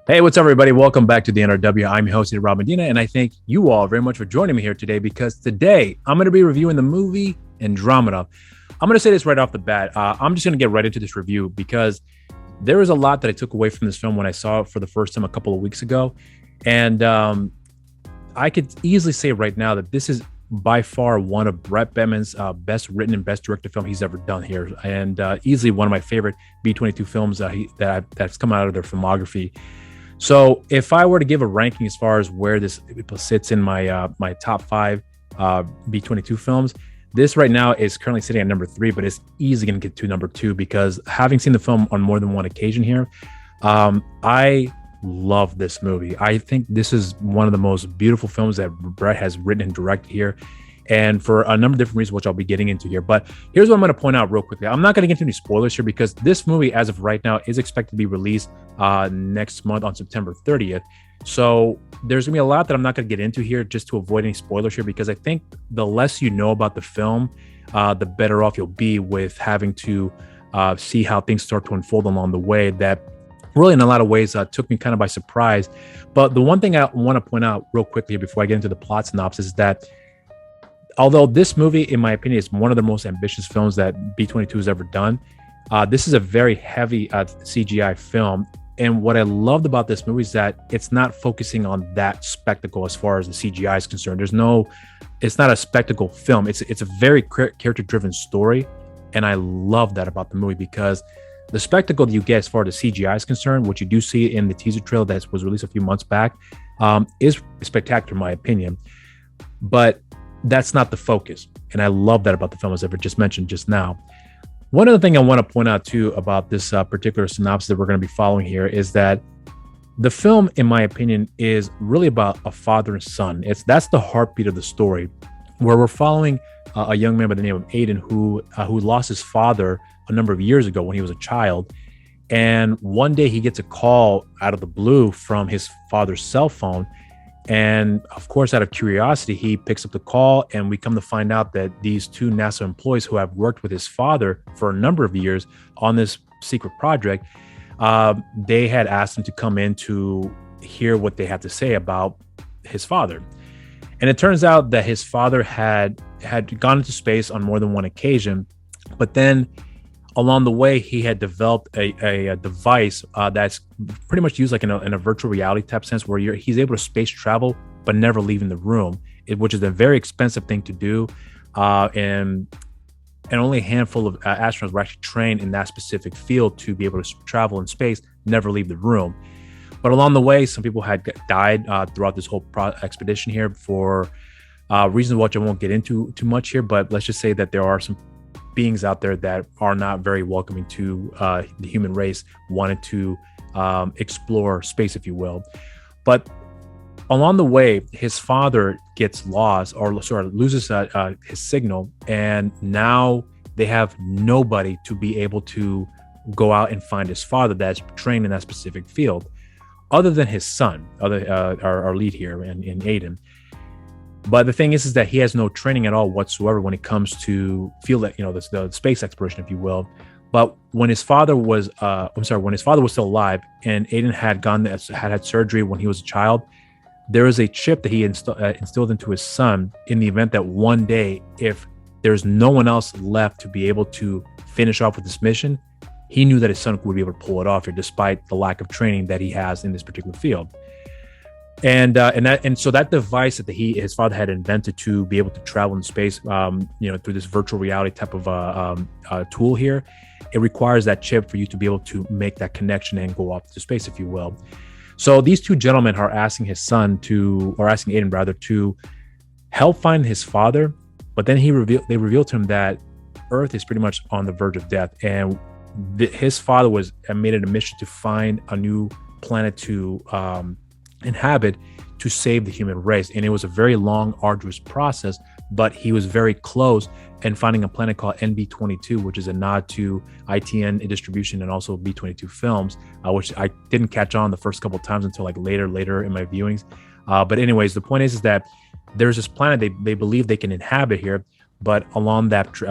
Hey, what's up, everybody? Welcome back to the NRW. I'm your host, Rob Medina, and I thank you all very much for joining me here today because today I'm going to be reviewing the movie Andromeda. I'm going to say this right off the bat. I'm just going to get right into this review because there is a lot that I took away from this film when I saw it for the first time a couple of weeks ago. And I could easily say right now that this is by far one of Brett Bettman's best written and best directed film he's ever done here, and easily one of my favorite B-22 films that's come out of their filmography. So if I were to give a ranking as far as where this sits in my top five B-22 films, this right now is currently sitting at number 3, but it's easily going to get to number 2 because having seen the film on more than one occasion here, I love this movie. I think this is one of the most beautiful films that Brett has written and directed here, and for a number of different reasons, which I'll be getting into here. But here's what I'm going to point out real quickly. I'm not going to get into any spoilers here because this movie, as of right now, is expected to be released next month on September 30th. So there's going to be a lot that I'm not going to get into here just to avoid any spoilers here, because I think the less you know about the film, the better off you'll be with having to see how things start to unfold along the way. That really, in a lot of ways, took me kind of by surprise. But the one thing I want to point out real quickly before I get into the plot synopsis is that although this movie, in my opinion, is one of the most ambitious films that B-22 has ever done, this is a very heavy CGI film. And what I loved about this movie is that it's not focusing on that spectacle as far as the CGI is concerned. It's not a spectacle film. It's a very character-driven story. And I love that about the movie because the spectacle that you get as far as the CGI is concerned, which you do see in the teaser trailer that was released a few months back, is spectacular in my opinion. But that's not the focus. And I love that about the film, as I just mentioned just now. One other thing I want to point out too about this particular synopsis that we're going to be following here is that the film, in my opinion, is really about a father and son. That's the heartbeat of the story, where we're following a young man by the name of Aiden who lost his father a number of years ago when he was a child. And one day he gets a call out of the blue from his father's cell phone. And of course, out of curiosity, he picks up the call, and we come to find out that these two NASA employees who have worked with his father for a number of years on this secret project, they had asked him to come in to hear what they had to say about his father. And it turns out that his father had gone into space on more than one occasion, but then along the way, he had developed a device that's pretty much used like in a virtual reality type sense, where he's able to space travel but never leaving the room, which is a very expensive thing to do, and only a handful of astronauts were actually trained in that specific field to be able to travel in space, never leave the room. But along the way, some people had died throughout this whole expedition here for reasons which I won't get into too much here. But let's just say that there are some beings out there that are not very welcoming to the human race, wanted to explore space, if you will. But along the way, his father gets lost, or sort of loses his signal, and now they have nobody to be able to go out and find his father that's trained in that specific field, other than his son, our lead here in Aiden. But the thing is that he has no training at all whatsoever when it comes to field, the space exploration, if you will. But when his father was, when his father was still alive, and Aiden had surgery when he was a child, there is a chip that he instilled into his son in the event that one day, if there's no one else left to be able to finish off with this mission, he knew that his son would be able to pull it off here, despite the lack of training that he has in this particular field. And so that device that his father had invented to be able to travel in space, through this virtual reality type of tool here, it requires that chip for you to be able to make that connection and go off to space, if you will. So these two gentlemen are asking asking Aiden rather, to help find his father, but then they revealed to him that Earth is pretty much on the verge of death, and his father made it a mission to find a new planet to inhabit to save the human race. And it was a very long, arduous process, but he was very close in finding a planet called NB22, which is a nod to ITN distribution and also B-22 films, which I didn't catch on the first couple of times until like later in my viewings. But anyways, the point is that there's this planet they believe they can inhabit here, but along that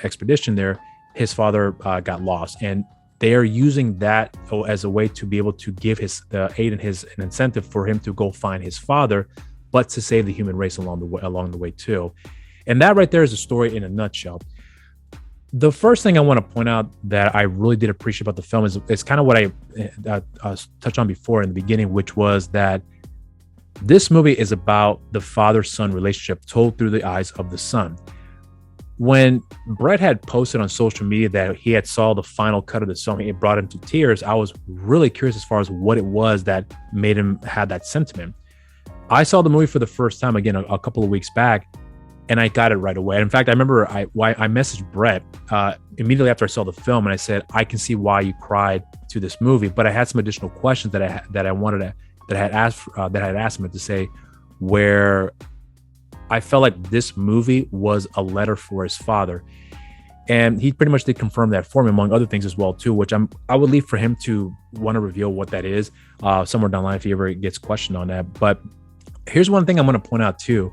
expedition there, his father got lost. And they are using that as a way to be able to give his Aiden his an incentive for him to go find his father, but to save the human race along the way too. And that right there is a story in a nutshell. The first thing I want to point out that I really did appreciate about the film is kind of what I touched on before in the beginning, which was that this movie is about the father-son relationship told through the eyes of the son. When Brett had posted on social media that he had saw the final cut of the film, it brought him to tears. I was really curious as far as what it was that made him have that sentiment. I saw the movie for the first time again a couple of weeks back, and I got it right away. In fact, I remember I messaged Brett immediately after I saw the film, and I said, I can see why you cried to this movie, but I had some additional questions that I had asked him to say, where I felt like this movie was a letter for his father. And he pretty much did confirm that for me, among other things as well, too, which I would leave for him to want to reveal what that is somewhere down the line if he ever gets questioned on that. But here's one thing I'm going to point out, too.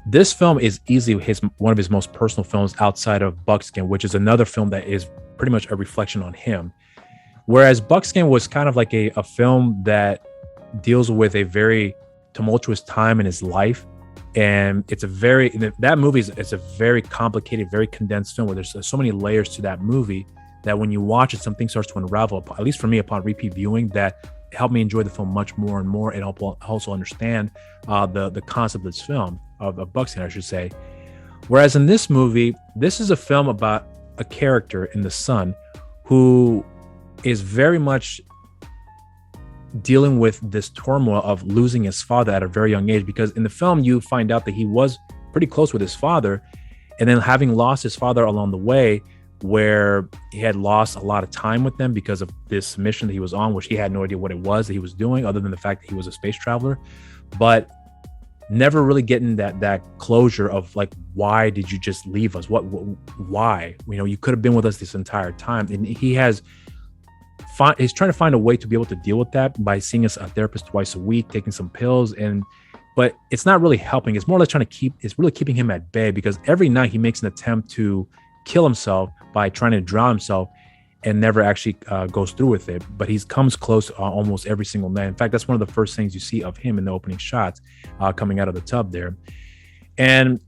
This film is easily one of his most personal films outside of Buckskin, which is another film that is pretty much a reflection on him. Whereas Buckskin was kind of like a film that deals with a very tumultuous time in his life. And that movie is a very complicated, very condensed film where there's so many layers to that movie that when you watch it, something starts to unravel, at least for me upon repeat viewing, that helped me enjoy the film much more and more, and also understand the concept of this film, of Buckskin, I should say. Whereas in this movie, this is a film about a character in the son who is very much dealing with this turmoil of losing his father at a very young age, because in the film you find out that he was pretty close with his father, and then having lost his father along the way, where he had lost a lot of time with them because of this mission that he was on, which he had no idea what it was that he was doing other than the fact that he was a space traveler, but never really getting that closure of like, why did you just leave us? Why? You could have been with us this entire time. And he's trying to find a way to be able to deal with that by seeing a therapist twice a week, taking some pills, but it's not really helping. It's more or less keeping him at bay, because every night he makes an attempt to kill himself by trying to drown himself and never actually goes through with it. But he comes close almost every single night. In fact, that's one of the first things you see of him in the opening shots coming out of the tub there. And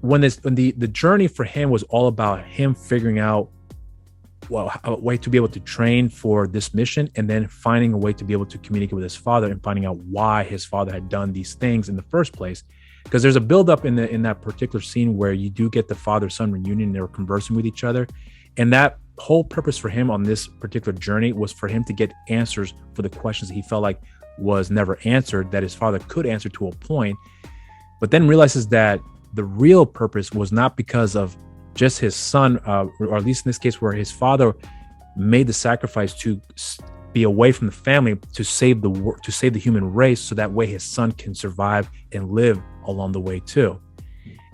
when the journey for him was all about him figuring out a way to be able to train for this mission, and then finding a way to be able to communicate with his father and finding out why his father had done these things in the first place. Because there's a buildup in that particular scene where you do get the father-son reunion, they're conversing with each other. And that whole purpose for him on this particular journey was for him to get answers for the questions that he felt like was never answered, that his father could answer to a point, but then realizes that the real purpose was not because of just his son, or at least in this case where his father made the sacrifice to be away from the family to save the human race, so that way his son can survive and live along the way too.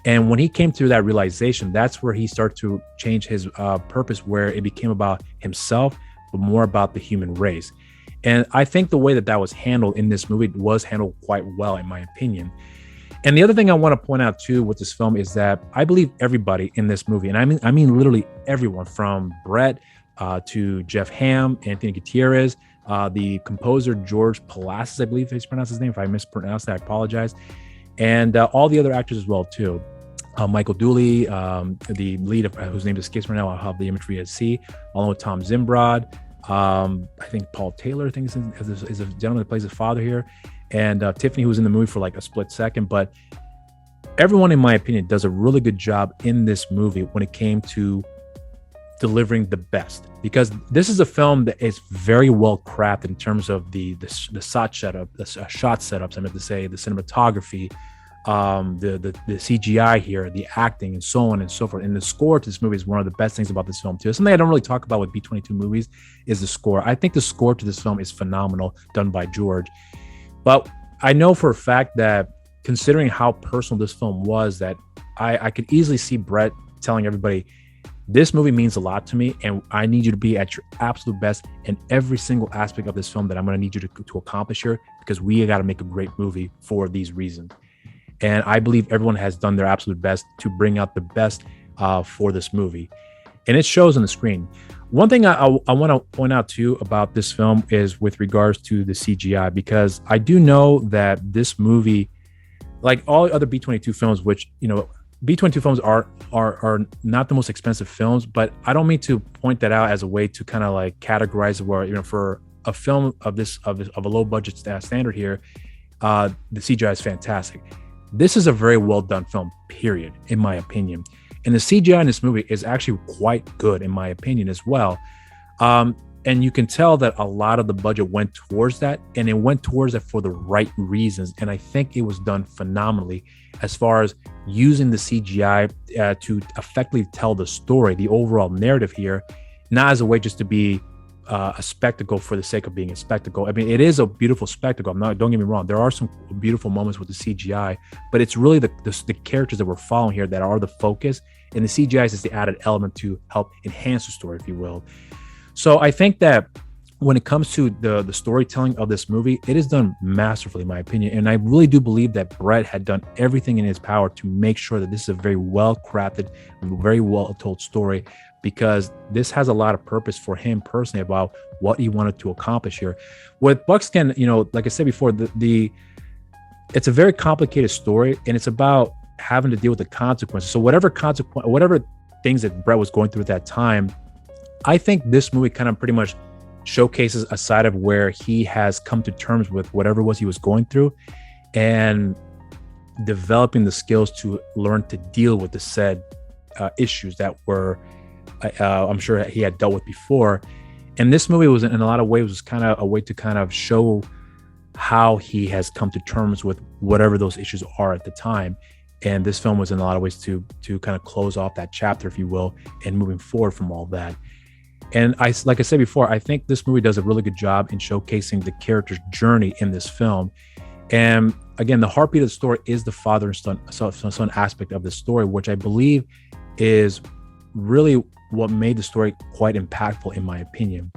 And when he came to that realization, that's where he started to change his purpose, where it became about himself, but more about the human race. And I think the way that was handled in this movie was handled quite well, in my opinion. And the other thing I want to point out too with this film is that I believe everybody in this movie, and I mean literally everyone, from Brett to Jeff Hamm, Anthony Gutierrez, the composer George Palacis, I believe he's pronounced his name. If I mispronounced that, I apologize. And all the other actors as well too. Michael Dooley, the lead of whose name escapes me now. I'll have the imagery at sea, along with Tom Zimbrod. I think Paul Taylor, is a gentleman that plays his father here, and Tiffany, who was in the movie for like a split second. But everyone, in my opinion, does a really good job in this movie when it came to delivering the best, because this is a film that is very well crafted in terms of the shot setups. I meant to say the cinematography, the CGI here, the acting, and so on and so forth. And the score to this movie is one of the best things about this film too. Something I don't really talk about with B-22 movies is the score. I think the score to this film is phenomenal, done by George. But I know for a fact that, considering how personal this film was, that I could easily see Brett telling everybody, this movie means a lot to me, and I need you to be at your absolute best in every single aspect of this film that I'm going to need you to accomplish here, because we got to make a great movie for these reasons. And I believe everyone has done their absolute best to bring out the best for this movie. And it shows on the screen. One thing I want to point out too about this film is with regards to the CGI, because I do know that this movie, like all other B-22 films, which B-22 films are not the most expensive films, but I don't mean to point that out as a way to kind of like categorize where for a film of a low budget standard here, the CGI is fantastic. This is a very well done film, period, in my opinion. And the CGI in this movie is actually quite good, in my opinion, as well. And you can tell that a lot of the budget went towards that, and it went towards it for the right reasons. And I think it was done phenomenally as far as using the CGI to effectively tell the story, the overall narrative here, not as a way just to be a spectacle for the sake of being a spectacle. I mean, it is a beautiful spectacle. Don't get me wrong. There are some beautiful moments with the CGI, but it's really the characters that we're following here that are the focus, and the CGI is the added element to help enhance the story, if you will. So I think that when it comes to the storytelling of this movie, it is done masterfully, in my opinion. And I really do believe that Brett had done everything in his power to make sure that this is a very well crafted, very well told story, because this has a lot of purpose for him personally about what he wanted to accomplish here. With Buckskin, like I said before, it's a very complicated story, and it's about having to deal with the consequences. So whatever things that Brett was going through at that time, I think this movie kind of pretty much showcases a side of where he has come to terms with whatever it was he was going through, and developing the skills to learn to deal with the said issues that were I'm sure he had dealt with before. And this movie was, in a lot of ways, was kind of a way to kind of show how he has come to terms with whatever those issues are at the time. And this film was in a lot of ways to kind of close off that chapter, if you will, and moving forward from all that. And like I said before, I think this movie does a really good job in showcasing the character's journey in this film. And again, the heartbeat of the story is the father and son aspect of the story, which I believe is really what made the story quite impactful, in my opinion.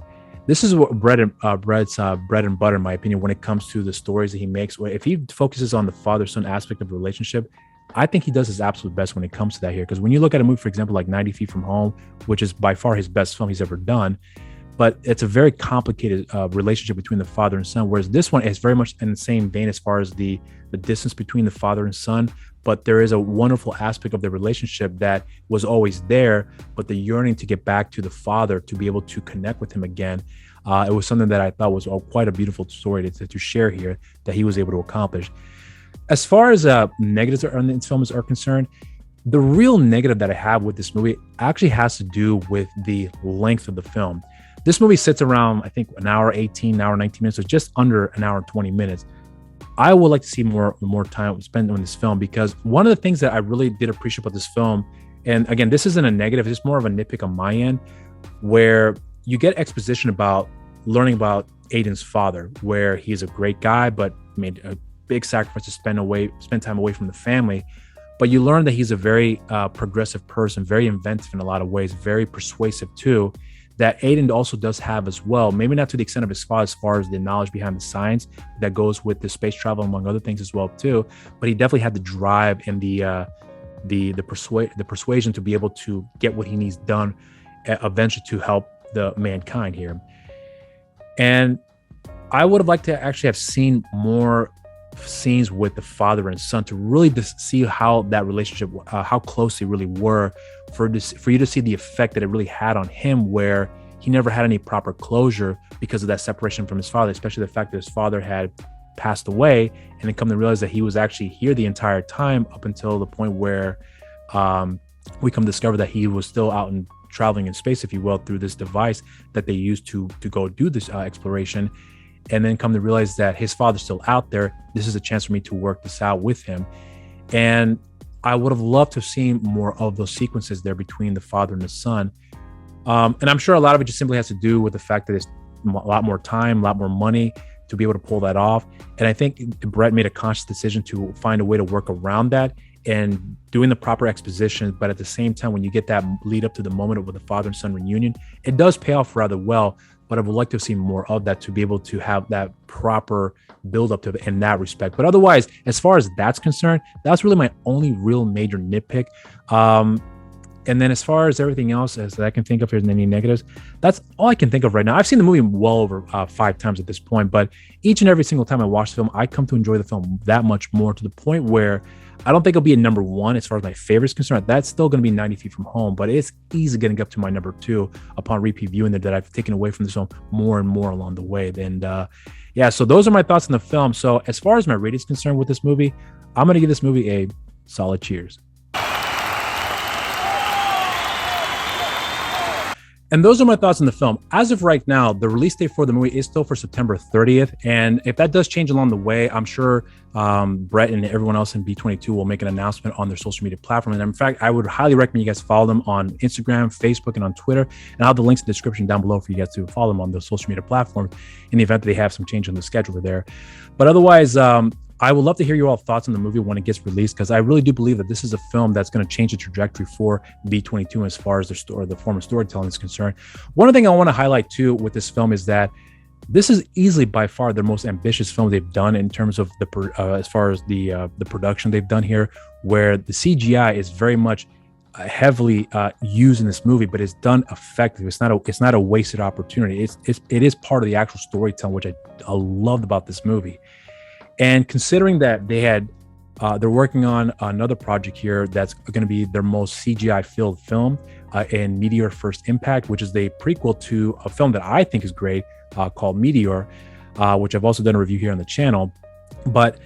This is what Brett's bread and butter, in my opinion, when it comes to the stories that he makes. If he focuses on the father-son aspect of the relationship, I think he does his absolute best when it comes to that here. Because when you look at a movie, for example, like 90 Feet from Home, which is by far his best film he's ever done, but it's a very complicated relationship between the father and son, whereas this one is very much in the same vein as far as the distance between the father and son. But there is a wonderful aspect of the relationship that was always there, but the yearning to get back to the father, to be able to connect with him again. It was something that I thought was quite a beautiful story to share here that he was able to accomplish. As far as negatives in this film are concerned, the real negative that I have with this movie actually has to do with the length of the film. This movie sits around, I think, an hour 18, an hour 19 minutes, so just under an hour and 20 minutes. I would like to see more time spent on this film, because one of the things that I really did appreciate about this film, and again, this isn't a negative, it's more of a nitpick on my end, where you get exposition about learning about Aiden's father, where he's a great guy, but made a big sacrifice to spend time away from the family. But you learn that he's a very progressive person, very inventive in a lot of ways, very persuasive too, that Aiden also does have as well. Maybe not to the extent of his father as far as the knowledge behind the science that goes with the space travel, among other things as well too. But he definitely had the drive and the persuasion to be able to get what he needs done eventually to help the mankind here. And I would have liked to actually have seen more scenes with the father and son to really see how that relationship, how close they really were, for you to see the effect that it really had on him, where he never had any proper closure because of that separation from his father, especially the fact that his father had passed away, and then come to realize that he was actually here the entire time up until the point where we come to discover that he was still out and traveling in space, if you will, through this device that they used to go do this exploration. And then come to realize that his father's still out there. This is a chance for me to work this out with him. And I would have loved to have seen more of those sequences there between the father and the son. And I'm sure a lot of it just simply has to do with the fact that it's a lot more time, a lot more money to be able to pull that off. And I think Brett made a conscious decision to find a way to work around that and doing the proper exposition. But at the same time, when you get that lead up to the moment with the father and son reunion, it does pay off rather well. But I would like to see more of that to be able to have that proper build up to it in that respect. But otherwise, as far as that's concerned, that's really my only real major nitpick. And then as far as everything else as I can think of, here's any negatives, that's all I can think of right now. I've seen the movie well over 5 times at this point, but each and every single time I watch the film, I come to enjoy the film that much more, to the point where I don't think it'll be a number one as far as my favorite is concerned. That's still going to be 90 Feet from Home, but it's easy getting up to my number 2 upon repeat viewing that I've taken away from this film more and more along the way. And yeah, so those are my thoughts on the film. So as far as my rating is concerned with this movie, I'm going to give this movie a solid cheers. And those are my thoughts on the film. As of right now, the release date for the movie is still for September 30th. And if that does change along the way, I'm sure Brett and everyone else in B22 will make an announcement on their social media platform. And in fact, I would highly recommend you guys follow them on Instagram, Facebook, and on Twitter. And I'll have the links in the description down below for you guys to follow them on those social media platforms in the event that they have some change on the schedule there. But otherwise, I would love to hear your all thoughts on the movie when it gets released, because I really do believe that this is a film that's going to change the trajectory for B22 as far as the form of storytelling is concerned. One thing I want to highlight too with this film is that this is easily by far the most ambitious film they've done in terms of as far as the production they've done here, where the CGI is very much heavily used in this movie, but it's done effectively. It's not a wasted opportunity. It is part of the actual storytelling, which I loved about this movie. And considering that they're working on another project here that's going to be their most CGI-filled film in Meteor First Impact, which is the prequel to a film that I think is great called Meteor, which I've also done a review here on the channel. But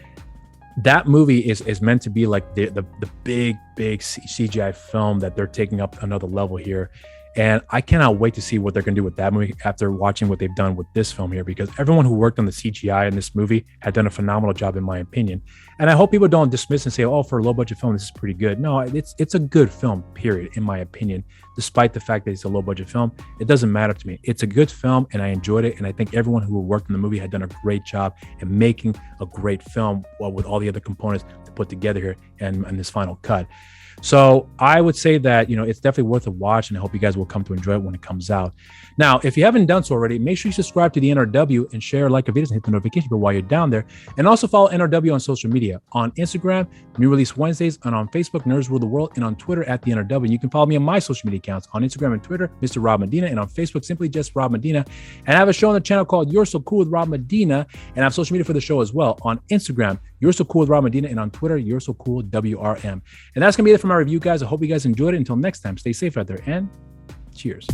that movie is meant to be like the big CGI film that they're taking up another level here. And I cannot wait to see what they're going to do with that movie after watching what they've done with this film here, because everyone who worked on the CGI in this movie had done a phenomenal job, in my opinion. And I hope people don't dismiss and say, oh, for a low budget film, this is pretty good. No, it's a good film, period, in my opinion. Despite the fact that it's a low budget film, it doesn't matter to me. It's a good film and I enjoyed it. And I think everyone who worked in the movie had done a great job in making a great film with all the other components to put together here and this final cut. So I would say that, it's definitely worth a watch, and I hope you guys will come to enjoy it when it comes out. Now, if you haven't done so already, make sure you subscribe to the NRW and share, like, a video, and hit the notification bell while you're down there. And also follow NRW on social media. On Instagram, New Release Wednesdays, and on Facebook, Nerds Rule the World, and on Twitter at the NRW. You can follow me on my social media accounts on Instagram and Twitter, Mr. Rob Medina, and on Facebook, simply just Rob Medina. And I have a show on the channel called You're So Cool with Rob Medina, and I have social media for the show as well. On Instagram, You're So Cool with Rob Medina, and on Twitter, You're So Cool WRM. And that's going to be it for my review, guys. I hope you guys enjoyed it. Until next time, stay safe out there, and cheers.